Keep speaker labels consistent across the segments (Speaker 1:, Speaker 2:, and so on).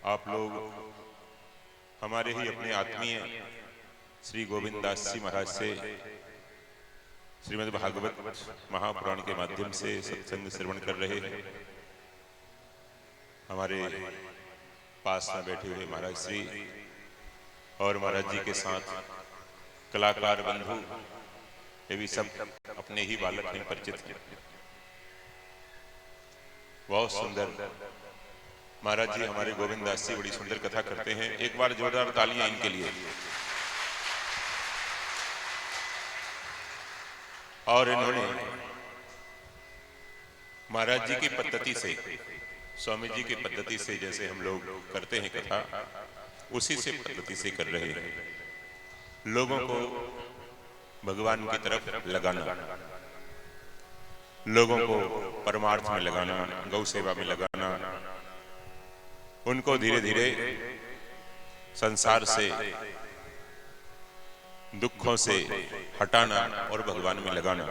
Speaker 1: आप लोग हमारे ही अपने आत्मीय श्री गोविंद दास जी महाराज से श्रीमद् भागवत महापुराण के माध्यम से सत्संग श्रवण कर रहे हैं। हमारे पास में बैठे हुए महाराज श्री और महाराज जी के साथ कलाकार बंधु ये भी सब अपने ही बालक में परिचित हैं। बहुत सुंदर महाराज जी हमारे गोविंद दास जी बड़ी सुंदर कथा करते हैं। एक बार जोरदार तालियां इनके लिए। और इन्होंने महाराज जी की पद्धति से, स्वामी जी की पद्धति से जैसे हम लोग करते हैं कथा, उसी से पद्धति से कर रहे हैं। लोगों को भगवान की तरफ लगाना, लोगों को परमार्थ में लगाना, गौ सेवा में लगाना, उनको धीरे धीरे संसार से, दुखों से हटाना और भगवान में लगाना।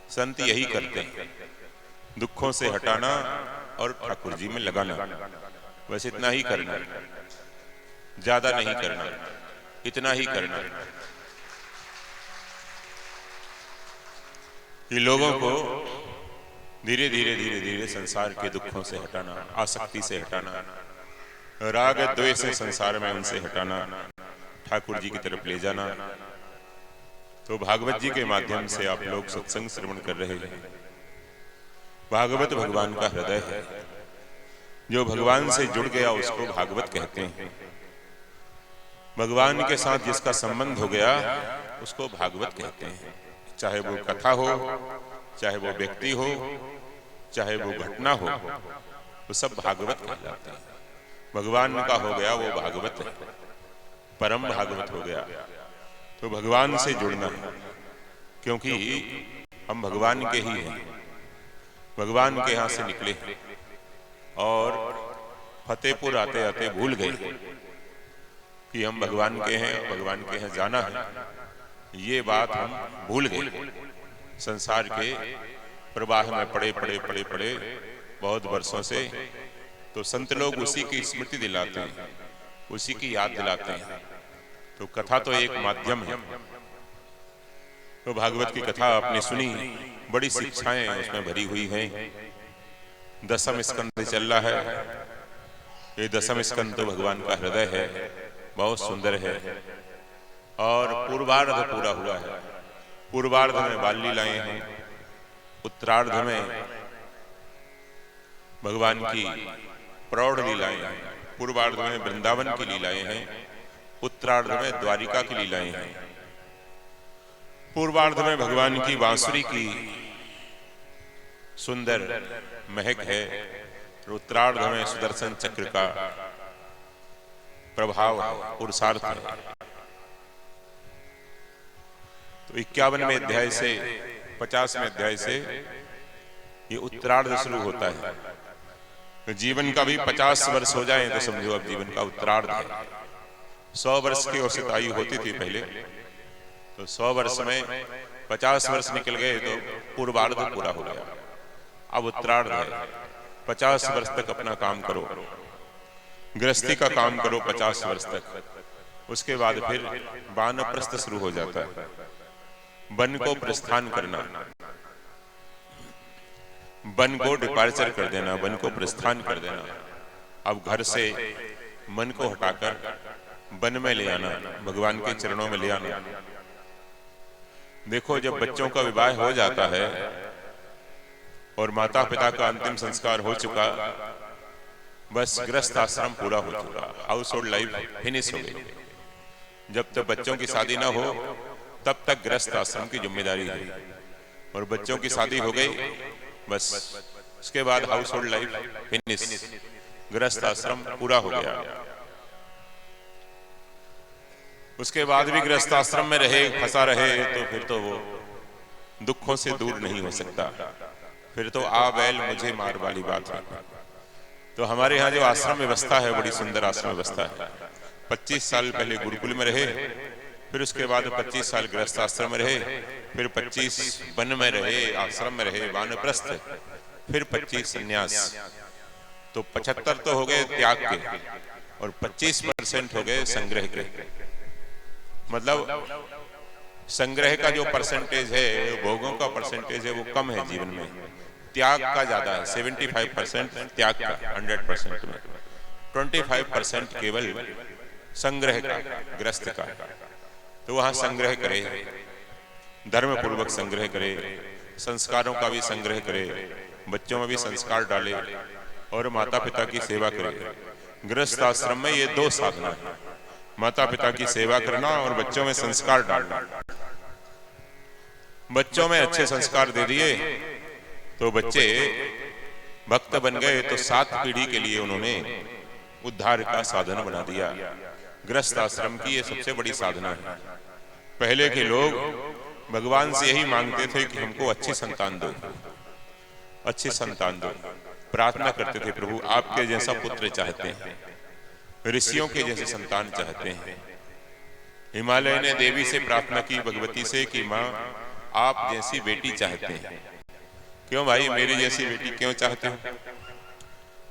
Speaker 1: संत यही करते हैं, दुखों से हटाना और ठाकुर जी में लगाना। बस इतना ही करना, ज्यादा नहीं करना, इतना ही करना कि लोगों को धीरे धीरे धीरे धीरे संसार के दुखों से हटाना, आसक्ति से हटाना, राग द्वेष से संसार में उनसे हटाना, ठाकुर जी की तरफ ले जाना। तो भागवत जी के माध्यम से आप लोग सत्संग श्रवण कर रहे हैं। भागवत भगवान का हृदय है। जो भगवान से जुड़ गया उसको भागवत कहते हैं। भगवान के साथ जिसका संबंध हो गया उसको भागवत कहते हैं। चाहे वो कथा हो, चाहे वो व्यक्ति हो, चाहे वो घटना हो, वो सब भागवत कहलाते हैं। भगवान का हो गया वो भागवत है, परम भागवत हो गया। तो भगवान से जुड़ना है, क्योंकि हम भगवान के ही हैं, भगवान के यहाँ से निकले और फतेहपुर आते आते भूल गए कि हम भगवान के हैं, भगवान के यहाँ जाना है। ये बात हम भूल गए। संसार के प्रवाह में पड़े पड़े पड़े पड़े बहुत वर्षों से। तो संत लोग उसी की स्मृति दिलाते हैं, उसी की याद दिलाते हैं। तो कथा तो एक माध्यम है। तो भागवत की कथा आपने सुनी, बड़ी शिक्षाएं उसमें भरी हुई हैं। दसम स्कंद चल रहा है। ये दसम स्कंद तो भगवान का हृदय है, बहुत सुंदर है। और पूर्वार्ध पूरा हुआ है। पूर्वार्ध में बाल लीलाएं हैं, उत्तरार्ध में भगवान की प्रौढ़ लीलाएं हैं, पूर्वार्ध में वृंदावन की लीलाएं हैं, उत्तरार्ध में द्वारिका की लीलाएं हैं। पूर्वार्ध में भगवान की बांसुरी की सुंदर महक है, उत्तरार्ध में सुदर्शन चक्र का प्रभाव है, पुरुषार्थ है। तो 51वें अध्याय से 50वें अध्याय से ये उत्तरार्ध शुरू होता है। तो जीवन का भी 50 वर्ष हो जाए तो समझो अब जीवन का उत्तरार्ध है। 100 वर्ष की औसत आयु होती थी पहले, तो 100 वर्ष में 50 वर्ष निकल गए तो पूर्वार्ध पूरा हो गया। अब उत्तरार्ध है। 50 वर्ष तक अपना काम करो, गृहस्थी का काम करो 50 वर्ष तक। उसके बाद फिर वानप्रस्थ शुरू हो जाता है, वन को प्रस्थान करना, वन को डिपार्चर कर देना, वन को प्रस्थान कर देना। अब घर से मन को हटाकर वन में ले आना, भगवान के चरणों में ले आना। देखो, जब बच्चों का विवाह हो जाता है और माता पिता का अंतिम संस्कार हो चुका, बस गृहस्थ आश्रम पूरा हो चुका, हाउस होल्ड लाइफ फिनिश हो गई। जब तक बच्चों की शादी ना हो तब तक गृहस्थ आश्रम की जिम्मेदारी है। और बच्चों की शादी हो गई, बस उसके बाद हाउस होल्ड लाइफ फिनिश, गृहस्थ आश्रम पूरा हो गया। उसके बाद भी गृहस्थ आश्रम में रहे, फंसा रहे, तो फिर तो वो दुखों से दूर नहीं हो सकता। फिर तो आ बैल मुझे मार वाली बात है। तो हमारे यहाँ जो आश्रम व्यवस्था है, बड़ी सुंदर आश्रम व्यवस्था है। 25 साल पहले गुरुकुल में रहे, फिर उसके बाद 25 साल गृहस्थ आश्रम में रहे, फिर 25 वन में रहे, आश्रम में रहे, वानप्रस्थ, फिर 25 संन्यास। तो 75 तो हो गए त्याग के और 25% हो गए संग्रह के। मतलब संग्रह का जो परसेंटेज है, भोगों का परसेंटेज है, वो कम है जीवन में, त्याग का ज्यादा है। 75% त्याग का 100% में, 25% केवल संग्रह का, गृहस्थ का। तो वहां संग्रह करे, धर्म पूर्वक संग्रह करे, संस्कारों का भी संग्रह करे, बच्चों में भी संस्कार डाले और माता पिता की सेवा करे। गृहस्थ आश्रम में ये दो साधना है, माता पिता की सेवा करना और बच्चों में संस्कार डालना। बच्चों में अच्छे संस्कार दे दिए तो बच्चे भक्त बन गए, तो 7 पीढ़ी के लिए उन्होंने उद्धार का साधन बना दिया। गृहस्थ आश्रम की ये सबसे बड़ी साधना है। पहले के लोग भगवान से यही मांगते थे कि हमको अच्छी संतान दो, अच्छी संतान दो। प्रार्थना करते थे, प्रभु आपके जैसा पुत्र चाहते हैं, ऋषियों के जैसे संतान चाहते हैं। हिमालय ने देवी से प्रार्थना की, भगवती से, कि माँ आप जैसी बेटी चाहते हैं। क्यों भाई, मेरी जैसी बेटी क्यों चाहते हो?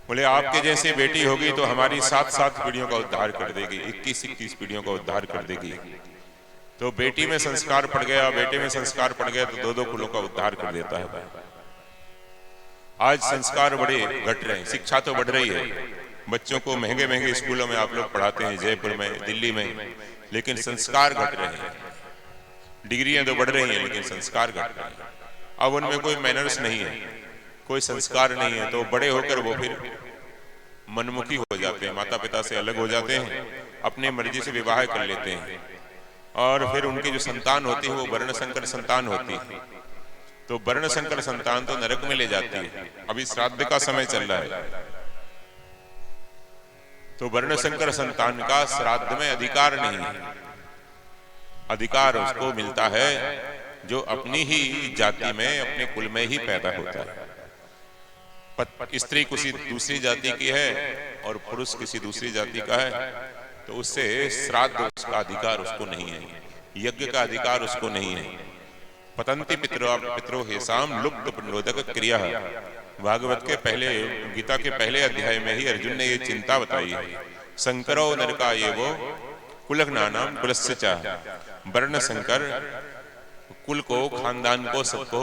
Speaker 1: बोले आपके जैसी बेटी होगी तो हमारी 7 पीढ़ियों का उद्धार कर देगी, 21 पीढ़ियों का उद्धार कर देगी। तो बेटी में संस्कार पड़ गया, बेटे में संस्कार पड़ गया तो 2 कुलों का उद्धार कर देता है। आज संस्कार बड़े घट रहे हैं, शिक्षा तो बढ़ रही है, बच्चों को महंगे महंगे स्कूलों में आप लोग पढ़ाते हैं, जयपुर में, दिल्ली में, लेकिन संस्कार घट रहे हैं। डिग्रियां तो बढ़ रही हैं लेकिन संस्कार घट रहे हैं। अब उनमें कोई मैनर्स नहीं है, कोई संस्कार नहीं है, तो बड़े होकर वो फिर मनमुखी हो जाते हैं, माता पिता से अलग हो जाते हैं, अपनी मर्जी से विवाह कर लेते हैं, और फिर उनकी जो संतान होती है वो वर्ण संकर संतान होती है। तो वर्ण संकर संतान तो नरक में ले जाती है। अभी श्राद्ध का समय चल रहा है, तो वर्ण संकर संतान का श्राद्ध में अधिकार नहीं है। अधिकार उसको मिलता है जो अपनी ही जाति में, अपने कुल में ही पैदा होता है। स्त्री किसी दूसरी जाति की है और पुरुष किसी दूसरी जाति का है, तो उससे श्राद्ध उसका अधिकार उसको नहीं है, यज्ञ का अधिकार उसको नहीं है। पतंति पितरो हेसाम लुप्त पुनरोदक क्रिया। भागवत के पहले, गीता के पहले अध्याय में ही अर्जुन ने ये चिंता बताई है। संकरो नरका ये वो कुलघ्नानाम कुलस्य च। वर्ण संकर कुल को, खानदान को, सबको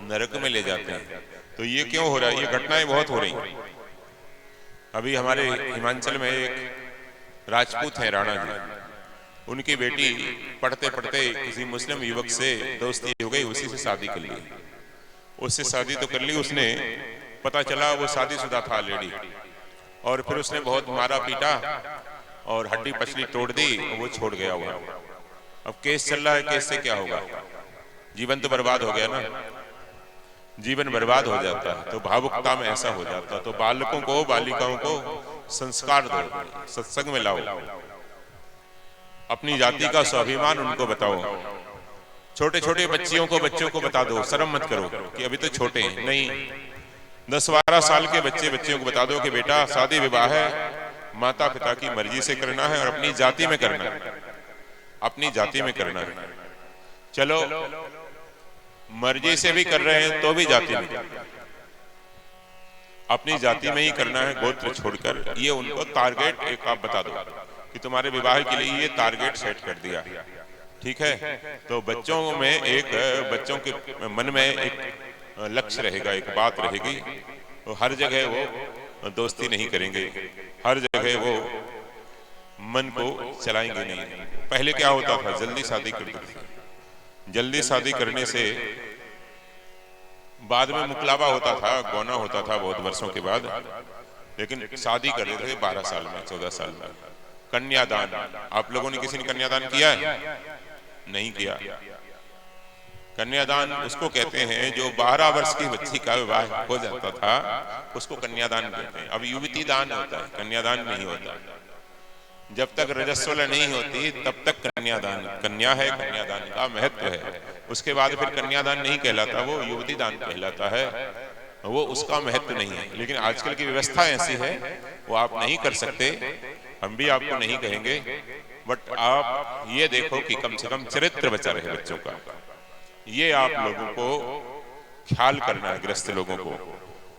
Speaker 1: नरक में ले जाते हैं। तो ये क्यों हो रहा है? ये घटनाएं बहुत हो रही हैं। अभी हमारे हिमाचल में एक राजपूत है, राणा जी, उनकी बेटी पढ़ते पढ़ते किसी मुस्लिम युवक से दोस्ती हो गई, उसी से शादी कर ली। उससे शादी तो कर ली उसने, पता चला वो शादीशुदा था लेडी, और फिर उसने बहुत मारा पीटा और हड्डी पसली तोड़ दी, वो छोड़ गया हुआ। अब केस चल रहा है, केस से क्या होगा? जीवन तो बर्बाद हो गया ना, जीवन बर्बाद हो जाता है। तो भावुकता में ऐसा हो जाता है। तो बालकों को, बालिकाओं को संस्कार दो, सत्संग में लाओ, अपनी जाति का स्वाभिमान उनको बताओ। छोटे छोटे बच्चों को बता दो, शर्म मत करो कि अभी तो छोटे हैं। नहीं, 10-12 साल के बच्चों को बता दो कि बेटा शादी विवाह है, माता पिता की मर्जी से करना है और अपनी जाति में करना है, अपनी जाति में करना है। चलो मर्जी से भी कर रहे हैं तो भी जाति में, अपनी जाति में ही करना है, गोत्र छोड़कर। ये उनको टारगेट एक आप बता दो कि तुम्हारे विवाह के लिए ये टारगेट सेट कर दिया, ठीक है? तो बच्चों के मन में एक लक्ष्य रहेगा, एक बात रहेगी। तो हर जगह वो दोस्ती नहीं करेंगे, हर जगह वो मन को चलाएंगे नहीं। पहले क्या होता था, जल्दी शादी कर देते थे। जल्दी शादी करने से बाद में मुकलावा होता था, गौना होता था बहुत वर्षों के बाद, लेकिन शादी कर देते थे 12 साल में, 14 साल में। कन्यादान, आप लोगों ने किसी ने कन्यादान किया है? नहीं किया। कन्यादान उसको कहते हैं जो 12 वर्ष की बच्ची का विवाह हो जाता था, उसको कन्यादान कहते हैं। अब युवती दान होता है, कन्यादान नहीं होता। जब तक रजस्वला नहीं होती तब तक कन्यादान, कन्या है, कन्यादान का महत्व है। उसके बाद फिर कन्यादान नहीं कहलाता, वो युवती दान कहलाता है, वो उसका महत्व नहीं है। लेकिन आजकल की व्यवस्था ऐसी है, वो आप नहीं कर सकते, हम भी आपको नहीं कहेंगे, बट आप ये देखो कि कम से कम चरित्र बचा रहे बच्चों का। ये आप लोगों को ख्याल करना है, गृहस्थ लोगों को,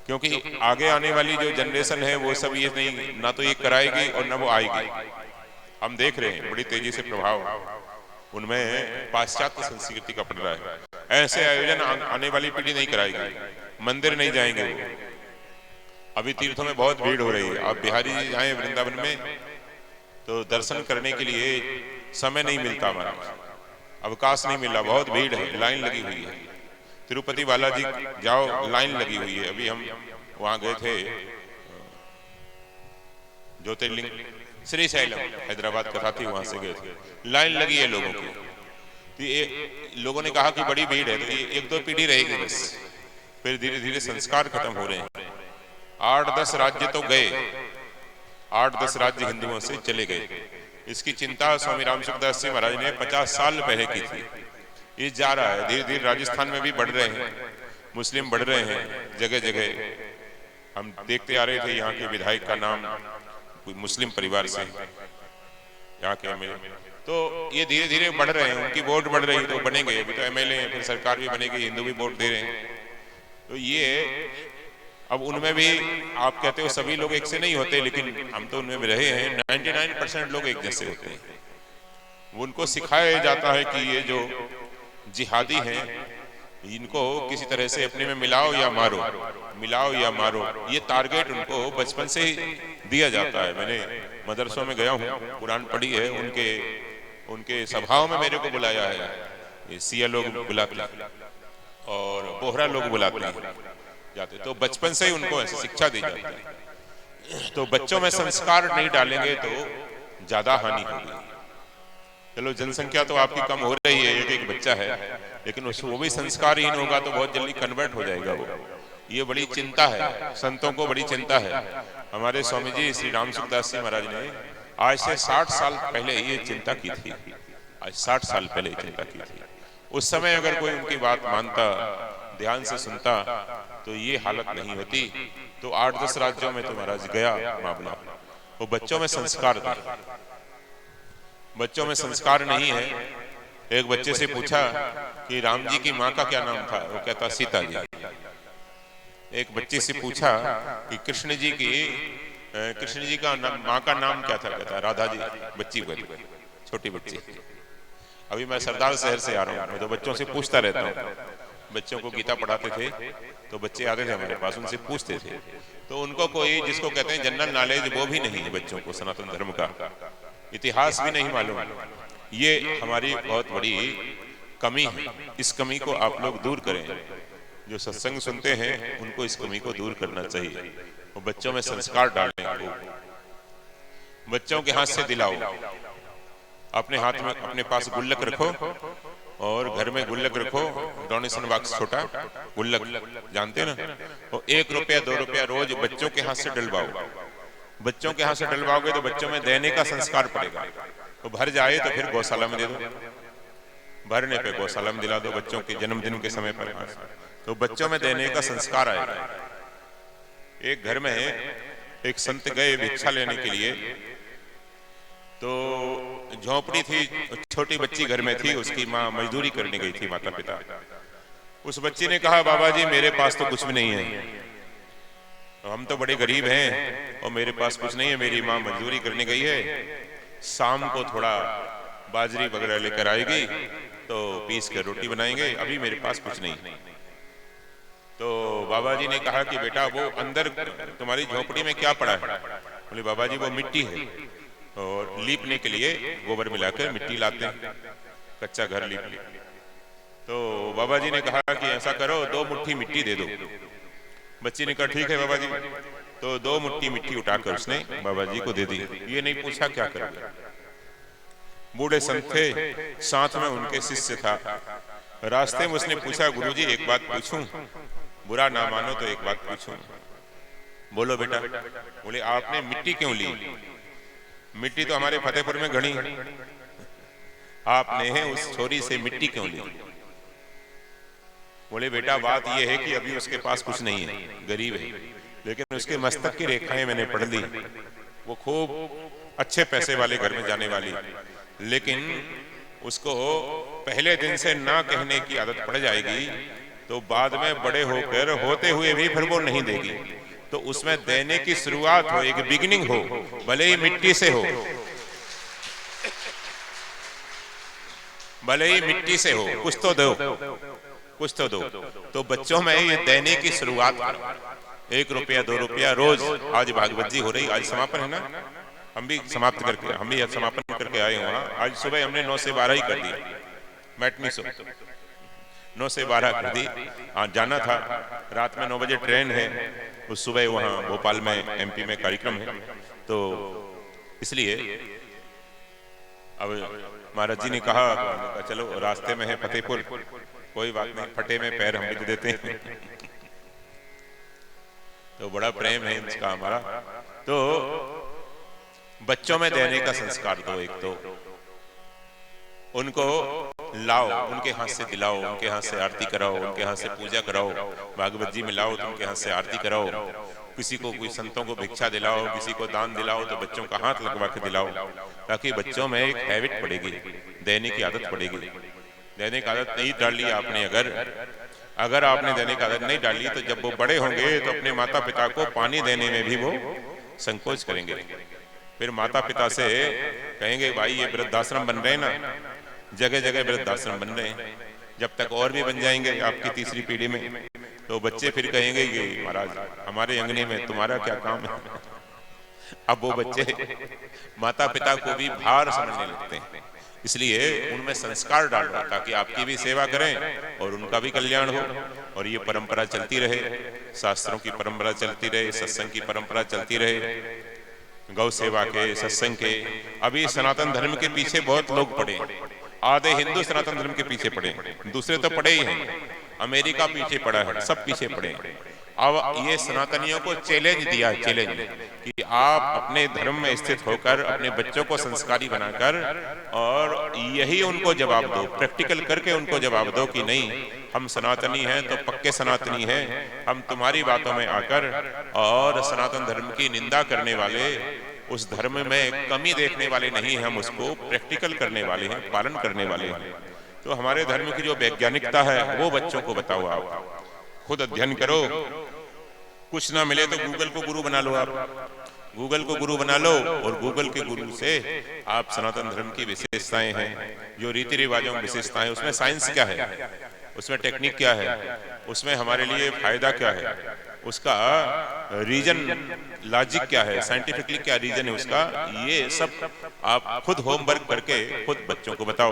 Speaker 1: क्योंकि आगे आने वाली जो जनरेशन है वो सब ये नहीं, ना तो ये कराएगी और ना वो आएगी। हम देख रहे हैं बड़ी तेजी से प्रभाव उनमें पाश्चात्य संस्कृति का पड़ रहा है। ऐसे आयोजन आने वाली पीढ़ी नहीं कराएगी, मंदिर नहीं जाएंगे वो। अभी तीर्थों में बहुत भीड़ हो रही है, आप बिहारी जी आए वृंदावन में तो दर्शन करने के लिए समय नहीं मिलता, हमारा अवकाश नहीं मिला, बहुत भीड़ है, लाइन लगी हुई है। तिरुपति बालाजी जाओ, लाइन लगी हुई है। अभी हम वहां गए थे, ज्योतिर्लिंग श्री शैलम हैदराबाद कथा थी, वहां से गए थे, लाइन लगी है लोगों की। तो ये लोगों ने कहा कि बड़ी भीड़ है, तो ये 1-2 पीढ़ी रहेगी बस, फिर धीरे धीरे संस्कार खत्म हो रहे हैं। 8-10 राज्य तो गए, 8-10 राज्य हिंदुओं से चले गए। इसकी चिंता स्वामी राम सुखदास जी महाराज ने 50 साल पहले की थी। ये जा रहा है धीरे धीरे, राजस्थान में भी बढ़ रहे हैं, मुस्लिम बढ़ रहे हैं जगह जगह। हम देखते आ रहे थे यहाँ के विधायक का नाम कोई मुस्लिम परिवार से, यहाँ के एमएलए, तो ये धीरे धीरे बढ़ रहे हैं, उनकी वोट बढ़ रही है तो बनेंगे। अभी तो एमएलए हैं, फिर सरकार भी बनेगी, हिंदू भी वोट दे रहे हैं। तो ये अब उनमें भी आप कहते हो सभी लोग एक से नहीं होते, लेकिन हम तो उनमें भी रहे हैं, 99% लोग एक जैसे होते हैं। उनको सिखाया जाता है कि ये जो जिहादी हैं इनको किसी तरह से अपने में मिलाओ या मारो, मिलाओ या मारो, ये टारगेट उनको बचपन से ही दिया जाता है। मैंने मदरसों में गया हूँ, कुरान पढ़ी है, उनके सभाओं में मेरे को बुलाया है। ये सिया लोग बुलाते और बोहरा लोग बुलाते जाते, तो बचपन से ही उनको ऐसी शिक्षा दी जाती है। तो बच्चों में संस्कार नहीं डालेंगे तो ज्यादा हानि होगी। चलो जनसंख्या तो आपकी कम हो रही है, एक बच्चा है, लेकिन वो भी संस्कारहीन होगा तो बहुत जल्दी कन्वर्ट हो जाएगा वो। ये बड़ी चिंता है, संतों को बड़ी चिंता है। हमारे स्वामी जी श्री राम सुखदास जी महाराज ने आज से 60 साल पहले ये चिंता की थी, आज 60 साल पहले चिंता की थी। उस समय अगर कोई उनकी बात मानता, ध्यान से सुनता, तो ये हालत नहीं होती। तो 8-10 राज्यों में तो महाराज गया मामला। वो बच्चों में संस्कार था, बच्चों में संस्कार नहीं है। एक बच्चे से पूछा कि राम जी की माँ का क्या नाम था, वो कहता सीता जी। एक बच्चे से पूछा कि कृष्ण जी का माँ का नाम क्या था, कहता राधा जी। बच्ची को, छोटी बच्ची। अभी मैं सरदार शहर से आ रहा हूँ, मैं तो बच्चों से पूछता रहता हूँ। बच्चों को गीता पढ़ाते थे तो बच्चे आते थे हमारे पास, उनसे पूछते थे। तो उनको कोई जिसको कहते हैं जनरल नॉलेज वो भी नहीं है बच्चों को, सनातन धर्म का इतिहास भी नहीं मालूम। ये हमारी बहुत बड़ी कमी है, इस कमी को आप लोग दूर करें। जो सत्संग सुनते हैं उनको इस कमी को दूर करना चाहिए। वो बच्चों में संस्कार डालने को, बच्चों के हाथ से दिलाओ। अपने हाथ में, अपने पास गुल्लक रखो और घर में गुल्लक रखो, डोनेशन बॉक्स छोटा गुल्लक जानते हैं ना, वो 1 रुपया 2 रुपया रोज बच्चों के हाथ से डलवाओ। बच्चों के हाथ से डलवाओगे तो बच्चों में देने का संस्कार पड़ेगा। तो भर जाए तो फिर गौशाला में दे दो, भरने पे गौशाला में दिला दो बच्चों के जन्मदिन के समय पर, तो बच्चों में देने का संस्कार आएगा। एक घर में एक संत गए भिक्षा लेने के लिए, तो झोपड़ी थी, छोटी बच्ची घर में थी, उसकी माँ मजदूरी करने गई थी, माता पिता। उस बच्ची ने कहा बाबा जी मेरे पास तो कुछ भी नहीं है, तो हम तो बड़े गरीब हैं और मेरे पास कुछ नहीं है, मेरी माँ मजदूरी करने गई है, शाम को थोड़ा बाजरी वगैरह लेकर आएगी तो पीस कर रोटी बनाएंगे, अभी मेरे पास कुछ नहीं। तो बाबा जी ने कहा कि बेटा वो अंदर तुम्हारी झोपड़ी में क्या पड़ा है? बोले बाबा जी वो मिट्टी है, और लीपने के लिए गोबर मिलाकर मिट्टी लाते हैं, कच्चा घर लीप। तो बाबा जी ने कहा कि ऐसा करो 2 मुट्ठी मिट्टी दे दो। बच्ची ने कहा ठीक है बाबा जी। तो 2 मुट्ठी मिट्टी उठाकर उसने बाबा जी को दे दी। ये नहीं पूछा क्या करोगे। बूढ़े संत थे, साथ में उनके शिष्य था। रास्ते में उसने पूछा गुरुजी एक बात पूछूं, बुरा ना मानो तो एक बात पूछूं। बोलो बेटा। बोले आपने मिट्टी क्यों ली? मिट्टी तो हमारे फतेहपुर में घड़ी, आपने उस छोरी से मिट्टी क्यों ली? बोले बेटा बात यह है कि अभी उसके पास कुछ नहीं है, गरीब है, लेकिन उसके मस्तक की रेखाएं मैंने पढ़ ली, वो खूब अच्छे पैसे वाले घर में जाने वाली, लेकिन उसको पहले दिन से ना कहने की आदत पड़ जाएगी तो बाद में बड़े होकर होते हुए भी फिर वो नहीं देगी। तो उसमें देने की शुरुआत हो, एक बिगिनिंग हो, भले ही मिट्टी से हो, भले ही मिट्टी से हो, कुछ तो दो, कुछ तो दो। तो बच्चों में ये देने की शुरुआत करो। 1 रुपया 2 रुपया रोज। आज भागवत जी हो रही, आज समापन है ना, हम भी समाप्त करके, हम भी समापन करके आए वहां। आज सुबह हमने 9 से 12 ही कर दी, मैटनी शो 9 से 12 कर दी। आज जाना था, रात में 9 बजे ट्रेन है, उस सुबह वहाँ भोपाल में MP में कार्यक्रम है। तो इसलिए अब महाराज जी ने कहा चलो रास्ते में है फतेहपुर, कोई बात नहीं, फटे में पैर हम भी देते हैं। तो बड़ा प्रेम है इसका हमारा। तो बच्चों में देने का संस्कार दो। एक तो उनको लाओ, उनके हाथ से दिलाओ, उनके हाथ से आरती कराओ, उनके हाथ से पूजा कराओ। भागवत जी में लाओ तो उनके हाथ से आरती कराओ। किसी को, कोई संतों को भिक्षा दिलाओ, किसी को दान दिलाओ, तो बच्चों का हाथ लगवा के दिलाओ, ताकि बच्चों में एक हैबिट पड़ेगी, देने की आदत पड़ेगी। देने की आदत नहीं डाल ली आपने, अगर आपने देने की आदत नहीं डाली, तो जब वो बड़े होंगे तो अपने माता पिता को पानी देने में भी वो संकोच करेंगे। फिर माता पिता से कहेंगे भाई ये वृद्धाश्रम बन रहे हैं ना, जगह जगह वृद्धाश्रम बन रहे हैं, जब तक और भी बन जाएंगे आपकी तीसरी पीढ़ी में, तो बच्चे फिर कहेंगे कि महाराज हमारे अंगने में तुम्हारा क्या काम है। अब वो बच्चे माता पिता को भी भार समझने लगते हैं। इसलिए उनमें संस्कार डालो, ताकि आपकी भी सेवा करें और उनका भी कल्याण हो, और ये परंपरा चलती रहे, शास्त्रों की परंपरा चलती रहे, सत्संग की परंपरा चलती रहे, गौ सेवा के, सत्संग के। अभी सनातन धर्म के पीछे बहुत लोग पड़े, आधे हिंदू सनातन धर्म के पीछे पड़े, दूसरे तो पड़े ही हैं, अमेरिका पीछे पड़ा है, सब पीछे पड़े। अब ये सनातनियों को चैलेंज दिया, चैलेंज कि आप अपने धर्म में स्थित होकर अपने बच्चों को संस्कारी बनाकर, और यही उनको जवाब दो, प्रैक्टिकल करके उनको जवाब दो कि नहीं हम सनातनी हैं तो पक्के सनातनी हैं, हम तुम्हारी बातों में आकर और सनातन धर्म की निंदा करने वाले, उस धर्म में कमी देखने वाले नहीं, हम उसको प्रैक्टिकल करने वाले हैं, पालन करने वाले हैं। तो हमारे धर्म की जो वैज्ञानिकता है वो बच्चों को बताओ, आप खुद अध्ययन करो। कुछ ना मिले तो गूगल को गुरु बना लो, आप गूगल को गुरु बना लो, और गूगल के गुरु से आप सनातन धर्म की विशेषताएं हैं, जो रीति रिवाजों में विशेषताएं, उसमें साइंस क्या है, उसमें टेक्निक क्या है, उसमें हमारे लिए फायदा क्या है, उसका रीजन लॉजिक क्या है, साइंटिफिकली क्या रीजन है उसका, ये सब आप खुद होमवर्क करके खुद बच्चों को बताओ।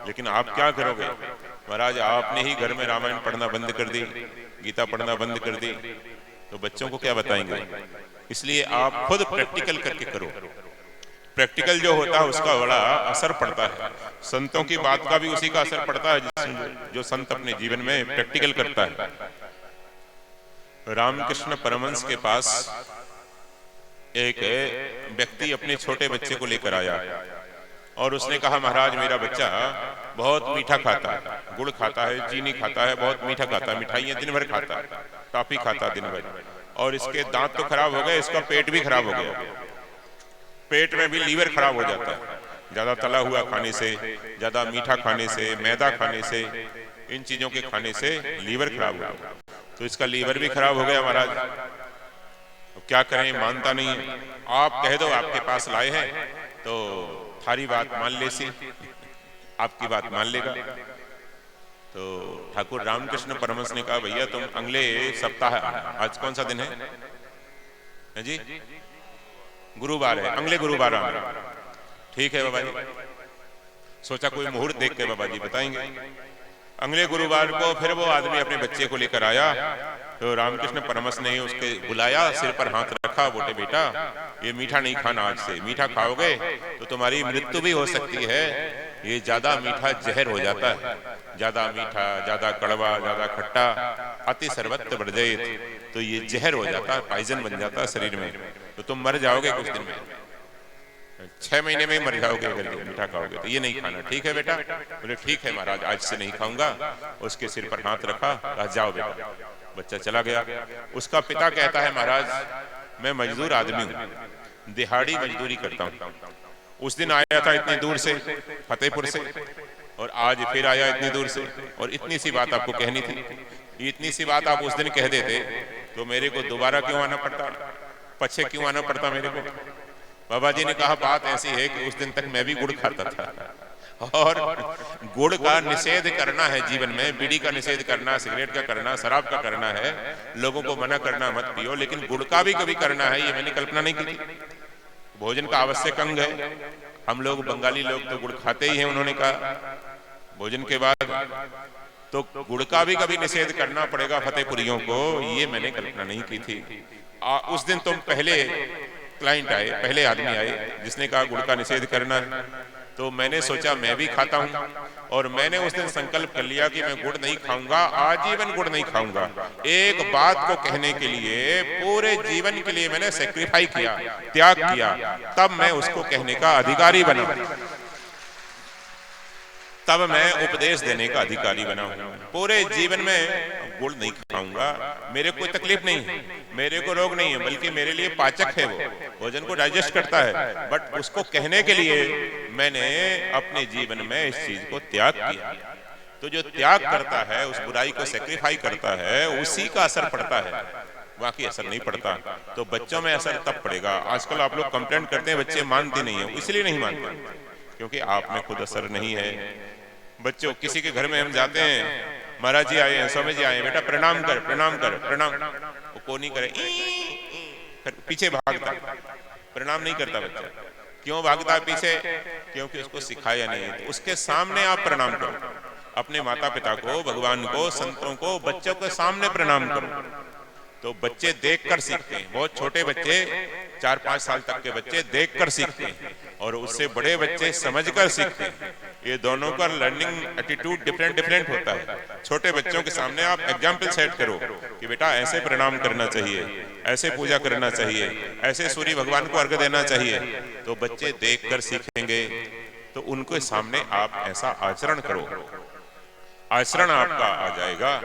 Speaker 1: लेकिन आप क्या करोगे महाराज, आपने ही घर में रामायण पढ़ना बंद कर दी, गीता पढ़ना बंद कर दी, तो बच्चों को क्या बताएंगे। इसलिए आप खुद प्रैक्टिकल करके करो। प्रैक्टिकल जो होता है उसका बड़ा असर पड़ता है, संतों की बात का भी उसी का असर पड़ता है जो संत अपने जीवन में प्रैक्टिकल करता है। रामकृष्ण परमहंस के पास एक व्यक्ति अपने छोटे बच्चे को लेकर आया और उसने कहा महाराज मेरा बच्चा बहुत मीठा खाता है, गुड़ खाता है, चीनी खाता है, बहुत मीठा खाता है, मिठाइयाँ दिन भर खाता है, टॉफी खाता है दिन भर, और इसके दांत तो खराब हो गए, इसका पेट भी खराब हो गया, पेट में भी लीवर खराब हो जाता है, ज्यादा तला हुआ खाने से, ज्यादा मीठा खाने से, मैदा खाने से, इन चीजों के खाने से लीवर खराब हो गया। तो इसका लीवर भी खराब हो गया महाराज, क्या करें, मानता नहीं है। आप कह दो आपके पास लाए हैं तो थारी बात मान ले सी, आपकी बात मान लेगा। तो ठाकुर रामकृष्ण परमहंस ने कहा भैया तुम अगले सप्ताह, आज कौन सा दिन है जी, गुरुवार है, अगले गुरुवार आना। ठीक है बाबा जी, सोचा कोई मुहूर्त देख के बाबा जी बताएंगे। अगले गुरुवार को फिर वो आदमी अपने बच्चे को लेकर आया, तो रामकृष्ण परमहंस ने उसके बुलाया, सिर पर हाथ रखा, बोले बेटा ये मीठा नहीं खाना, आज से मीठा खाओगे तो तुम्हारी मृत्यु भी हो सकती है, ये ज्यादा मीठा जहर हो जाता है, ज्यादा मीठा, ज्यादा कड़वा, ज्यादा खट्टा, अति सर्वत्र वर्जयेत, तो ये जहर हो जाता है, पॉइजन बन जाता है शरीर में, तो तुम मर जाओगे कुछ दिन में, 6 महीने में ही मर जाओगे अगर मीठा खाओगे, तो ये नहीं खाना। ठीक है बेटा, बोले ठीक है महाराज आज से नहीं खाऊंगा। उसके सिर पर हाथ रखा, कहा जाओ बेटा, बच्चा चला गया। उसका पिता कहता है महाराज मैं मजदूर आदमी हूँ, दिहाड़ी मजदूरी करता हूँ, उस दिन आया था इतनी दूर से, फतेहपुर से, और आज फिर आया इतनी दूर से, और इतनी सी बात आपको कहनी थी ये इतनी सी बात आप उस दिन कह देते तो मेरे को दोबारा क्यों आना पड़ता, पीछे क्यों आना पड़ता मेरे को। बाबा जी ने कहा बात ऐसी है कि उस दिन तक मैं भी गुड़ खाता था और गुड़ का निषेध करना है जीवन में, बीड़ी का निषेध करना, सिगरेट का करना, शराब का करना है, लोगों को मना करना मत पियो, लेकिन गुड़ का भी कभी करना है, ये मैंने कल्पना नहीं की थी। भोजन का आवश्यक अंग है, हम लोग बंगाली लोग तो गुड़ खाते ही हैं, उन्होंने कहा भोजन के बाद, तो गुड़ का भी कभी निषेध करना पड़ेगा फतेहपुरियों को, ये मैंने कल्पना नहीं की थी। उस दिन तुम पहले क्लाइंट आए, पहले आदमी आए जिसने कहा गुड़ का निषेध करना है, तो मैंने सोचा मैं भी खाता हूं और मैंने उस दिन संकल्प कर लिया कि मैं गुड़ नहीं खाऊंगा, आजीवन गुड़ नहीं खाऊंगा। एक बात को कहने के लिए पूरे जीवन के लिए मैंने सेक्रीफाई किया, त्याग किया, तब मैं उसको कहने का अधिकारी बना, तब मैं उपदेश देने का अधिकारी बना हूं। पूरे जीवन में गुड़ नहीं खाऊंगा, मेरे को तकलीफ नहीं है, मेरे को रोग नहीं है, बल्कि मेरे लिए पाचक है, वो भोजन को डाइजेस्ट करता है, बट उसको कहने के लिए मैंने अपने जीवन में इस चीज को त्याग किया। तो जो त्याग करता है, उस बुराई को सेक्रीफाई करता है, उसी का असर पड़ता है, बाकी असर नहीं पड़ता। तो बच्चों में असर तब पड़ेगा। आजकल आप लोग कंप्लेंट करते हैं बच्चे मानते नहीं है, इसलिए नहीं मानते क्योंकि आप में खुद असर नहीं है। बच्चों किसी के घर में हम जाते हैं, महाराज जी आए हैं, स्वामी जी आए हैं, बेटा प्रणाम कर, प्रणाम कर, प्रणाम, वो को नहीं करे, फिर पीछे भागता, प्रणाम नहीं करता बच्चा। क्यों भागता पीछे? क्योंकि उसको सिखाया नहीं है। तो उसके सामने आप प्रणाम करो, अपने माता पिता को, भगवान को, संतों को, बच्चों के सामने प्रणाम करो, तो बच्चे देखकर सीखते हैं। बहुत छोटे बच्चे, 4-5 साल तक के बच्चे देखकर सीखते हैं और उससे बड़े बच्चे समझकर सीखते हैं। ये दोनों का लर्निंग एटीट्यूड डिफरेंट होता है। छोटे बच्चों के सामने आप एग्जाम्पल सेट करो कि बेटा ऐसे प्रणाम करना चाहिए, ऐसे पूजा करना चाहिए, ऐसे सूर्य भगवान को अर्घ्य देना चाहिए, तो बच्चे देखकर सीखेंगे। तो उनके सामने आप ऐसा आचरण करो, आचरण आपका आ जाएगा,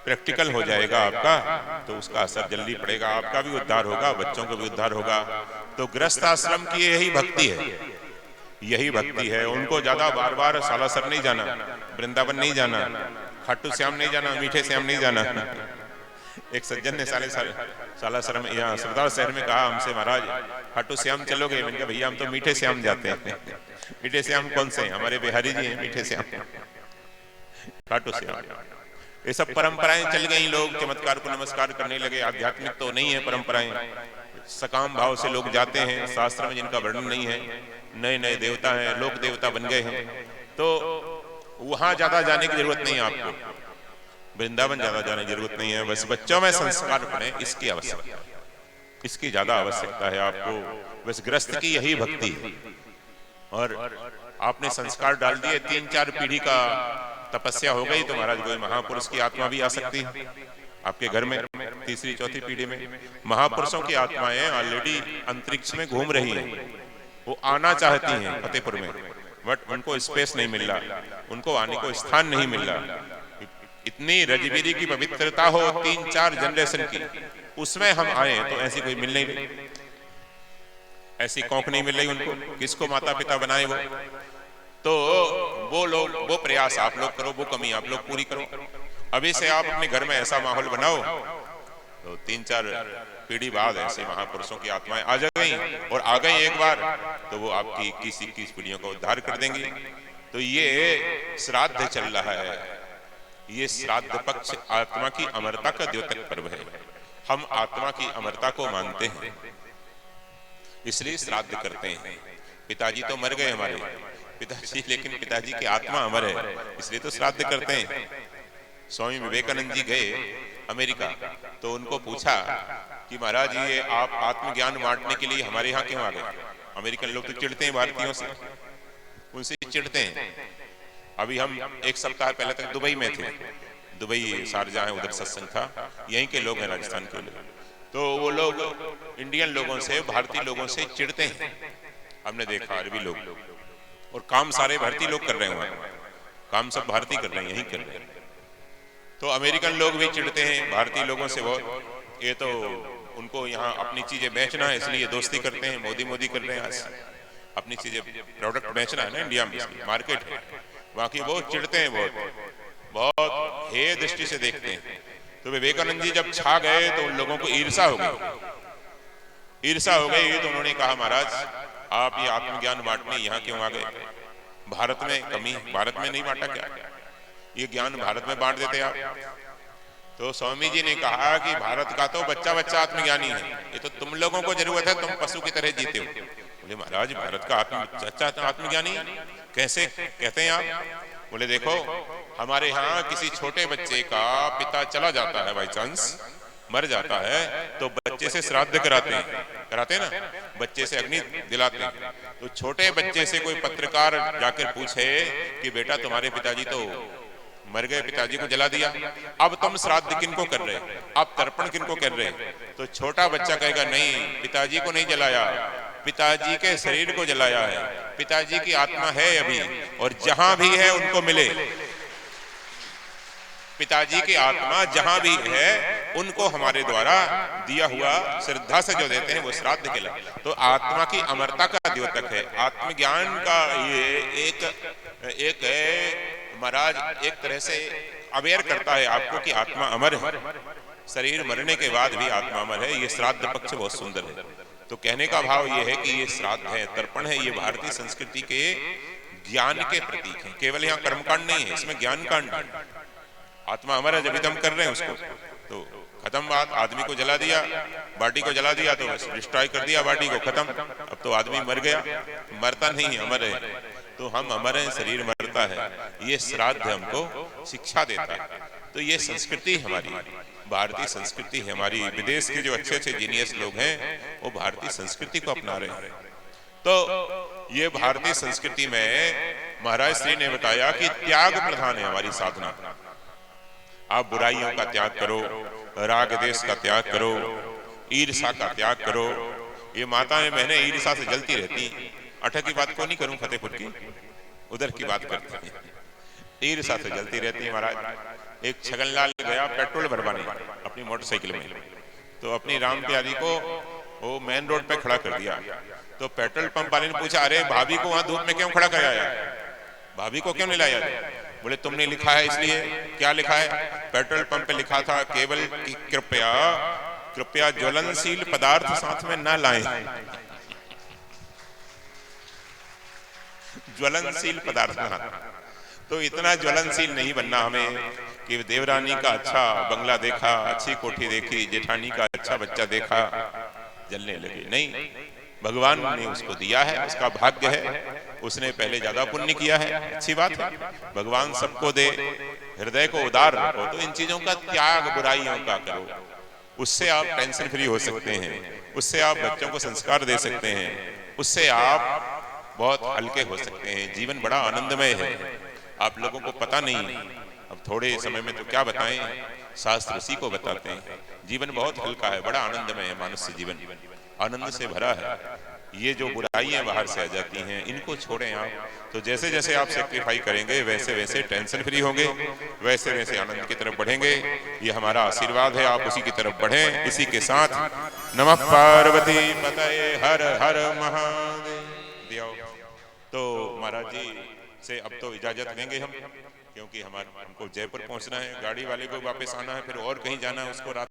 Speaker 1: प्रैक्टिकल हो जाएगा आपका, तो उसका असर जल्दी पड़ेगा, आपका भी उद्धार होगा, बच्चों को भी उद्धार होगा। तो गृहस्थ आश्रम की यही भक्ति है, यही भक्ति है। उनको ज्यादा बार बार सालासर नहीं जाना, वृंदावन नहीं जाना, खाटू श्याम नहीं जाना, मीठे श्याम नहीं जाना। एक सज्जन ने सालासर में, यहाँ सरदार शहर में कहा हमसे, महाराज खाटू श्याम चलोगे? मैंने कहा भैया हम तो मीठे श्याम जाते हैं। मीठे श्याम कौन से हैं? हमारे बिहारी जी हैं मीठे श्याम, खाटू श्याम। ये सब परंपराएं चल गई, लोग चमत्कार को नमस्कार करने लगे। आध्यात्मिक तो नहीं है परंपराएं, सकाम भाव से लोग जाते हैं, शास्त्र में जिनका वर्णन नहीं है, नए नए देवता हैं, लोक देवता बन गए हैं। तो वहां ज्यादा जाने की जरूरत नहीं है आपको, वृंदावन ज्यादा जाने की जरूरत नहीं है। बस बच्चों में संस्कार बने, इसकी आवश्यकता, इसकी ज्यादा आवश्यकता है आपको। बस गृहस्थ की यही भक्ति है। और आपने संस्कार डाल दिए, 3-4 पीढ़ी का तपस्या हो गई, तो महाराज कोई महापुरुष की आत्मा भी आ सकती है आपके घर में। 3री-4थी पीढ़ी में महापुरुषों की आत्माएं ऑलरेडी अंतरिक्ष में घूम रही हैं, वो आना चाहती हैं फतेहपुर में, बट उनको स्पेस नहीं मिल रहा, उनको आने को स्थान नहीं मिल रहा। इतनी रजबीरी की पवित्रता हो 3-4 जनरेशन की, उसमें हम आए तो ऐसी कोई मिल नहीं रही, ऐसी कौंक नहीं मिल रही उनको, किसको माता पिता बनाए वो। तो वो लोग, वो प्रयास आप लोग करो, वो कमी आप लोग पूरी करो। अभी से आप अपने घर में ऐसा माहौल बनाओ, तो 3-4 पीढ़ी बाद ऐसे महापुरुषों की आत्माएं आ गई, और आ गई एक बार तो वो आपकी 21 पीढ़ियों का उद्धार कर देंगी। तो ये श्राद्ध चल रहा है, ये श्राद्ध पक्ष आत्मा की अमरता का द्योतक पर्व है। हम आत्मा की अमरता को मानते हैं, इसलिए श्राद्ध करते हैं। पिताजी तो मर गए हमारे पिताजी, लेकिन पिताजी की आत्मा अमर है, इसलिए तो श्राद्ध करते हैं। स्वामी विवेकानंद जी गए अमेरिका, तो उनको पूछा कि महाराज ये आप आत्मज्ञान बांटने के लिए हमारे यहाँ क्यों आ गए? अमेरिकन लोग तो चिढ़ते हैं भारतीयों से, उनसे चिढ़ते हैं। अभी हम 1 सप्ताह पहले तक दुबई में थे, दुबई शारजाह है, उधर सत्संग था, यहीं के लोग हैं, राजस्थान के लोग। तो वो लोग इंडियन लोगों से, भारतीय लोगों से चिढ़ते हैं। हमने देखा अरबी लोग, और काम सारे भारतीय लोग कर रहे हैं, काम सब भारतीय कर रहे हैं, यही कर रहे हैं। तो अमेरिकन लोग भी चिढ़ते हैं भारतीय लोगों से बहुत, ये तो उनको यहाँ अपनी चीजें बेचना है इसलिए दोस्ती करते हैं, मोदी कर रहे हैं, आज अपनी चीजें प्रोडक्ट बेचना है ना, इंडिया में मार्केट है, बाकी बहुत चिढ़ते हैं बहुत। बहुत हेय दृष्टि से देखते हैं। तो विवेकानंद जी जब छा गए तो उन लोगों को ईर्षा हो गई, ईर्षा हो गई। तो उन्होंने कहा महाराज आप ये आत्मज्ञान बांटने यहाँ क्यों आ गए? भारत में कमी, भारत में नहीं बांटा क्या? ये ज्ञान भारत में बांट देते आप। तो स्वामी जी ने कहा कि भारत का तो बच्चा बच्चा आत्मज्ञानी है, ये तो तुम लोगों को जरूरत है, तुम पशु की तरह जीते हो। बोले महाराज भारत का बच्चा आत्मज्ञानी कैसे कहते हैं आप? बोले देखो हमारे यहाँ किसी छोटे बच्चे का पिता चला जाता है, बाई चांस मर जाता है, तो बच्चे से श्राद्ध कराते हैं, कराते हैं ना, बच्चे से अग्नि दिलाते हैं। तो छोटे बच्चे से कोई पत्रकार जाकर पूछे कि बेटा तुम्हारे पिताजी तो मर गए, पिताजी को जला दिया, अब तुम श्राद्ध किनको कर रहे, अब तर्पण किनको कर रहे? तो छोटा बच्चा कहेगा नहीं, पिताजी को नहीं जलाया, पिताजी के शरीर को जलाया है, पिताजी की आत्मा है अभी, और जहां भी है उनको मिले। पिताजी की आत्मा जहां भी है उनको हमारे द्वारा दिया हुआ श्रद्धा से जो देते हैं वो श्राद्ध के लिए। तो आत्मा की अमरता का द्योतक है आत्मज्ञान का। ये एक महाराज एक तरह से अवेयर करता है आपको कि आत्मा अमर है, शरीर मरने के बाद भी आत्मा अमर है। ये श्राद्ध पक्ष बहुत सुंदर है। तो कहने का भाव ये है कि ये श्राद्ध है, तर्पण है, ये भारतीय संस्कृति के ज्ञान के प्रतीक है। केवल यहाँ कर्मकांड नहीं है, इसमें ज्ञान कांड है। आत्मा अमर है, जब भी हम कर रहे हैं उसको, तो खत्म बात। आदमी को जला दिया, बॉडी को जला दिया, तो बस डिस्ट्रॉय कर दिया बॉडी को, खत्म। अब तो आदमी मर गया, मरता नहीं, अमर है। तो हम अमर हैं, शरीर मरता है। ये श्राद्ध हमको शिक्षा देता है। तो ये संस्कृति हमारी भारतीय संस्कृति है हमारी। विदेश के जो अच्छे अच्छे जीनियस लोग हैं वो भारतीय संस्कृति को अपना रहे हैं। तो ये भारतीय संस्कृति में महाराज श्री ने बताया कि त्याग प्रधान है हमारी साधना। आप बुराइयों का त्याग करो, राग देश का त्याग करो, ईर्षा का त्याग करो। ये माताएं बहनें ईर्षा से जलती रहती। अठा की बात को नहीं करूं, फतेहपुर की, उधर की बात करते हैं। ईर्षा से जलती रहती है महाराज। एक छगनलाल गया पेट्रोल भरवाने अपनी मोटरसाइकिल में, तो अपनी राम प्यारी को वो मेन रोड पे खड़ा कर दिया। तो पेट्रोल पंप वाले ने पूछा, अरे भाभी को वहां धूप में क्यों खड़ा कराया, भाभी को क्यों नहीं लाया? बोले तुमने लिखा है इसलिए। क्या लिखा है? पेट्रोल पंप पे लिखा था केवल कि कृपया कृपया ज्वलनशील पदार्थ साथ में ना लाएं। ज्वलनशील पदार्थ ना। तो इतना ज्वलनशील नहीं बनना हमें कि देवरानी का अच्छा बंगला देखा, अच्छी कोठी देखी, जेठानी का अच्छा बच्चा देखा, जलने लगे। नहीं, भगवान ने उसको दिया है, उसका भाग्य है, उसने पहले ज्यादा पुण्य किया है, अच्छी बात है। भगवान सबको दे, हृदय को उदार रखो। तो इन चीजों का त्याग, बुराइयों का करो, उससे आप टेंशन फ्री हो सकते हैं, उससे आप बच्चों को संस्कार दे सकते हैं, उससे आप बहुत हल्के हो सकते हैं। जीवन बड़ा आनंदमय है, आप लोगों को पता नहीं। अब थोड़े समय में तो क्या बताएं, शास्त्र उसी को बताते हैं। जीवन बहुत हल्का है, बड़ा आनंदमय है। मानस जीवन आनंद से भरा है। ये जो बुराइयां बाहर से आ जाती हैं, इनको छोड़ें आप। तो जैसे जैसे आप सेक्रीफाई करेंगे वैसे वैसे टेंशन फ्री होंगे, वैसे वैसे आनंद की तरफ बढ़ेंगे। ये हमारा आशीर्वाद है, आप उसी की तरफ बढ़ें। इसी के साथ नमः पार्वती पतये हर हर महादेव। तो महाराज जी से अब तो इजाजत लेंगे हम, क्योंकि हमको जयपुर पहुंचना है, गाड़ी वाले को वापस आना है, फिर और कहीं जाना है, उसको रात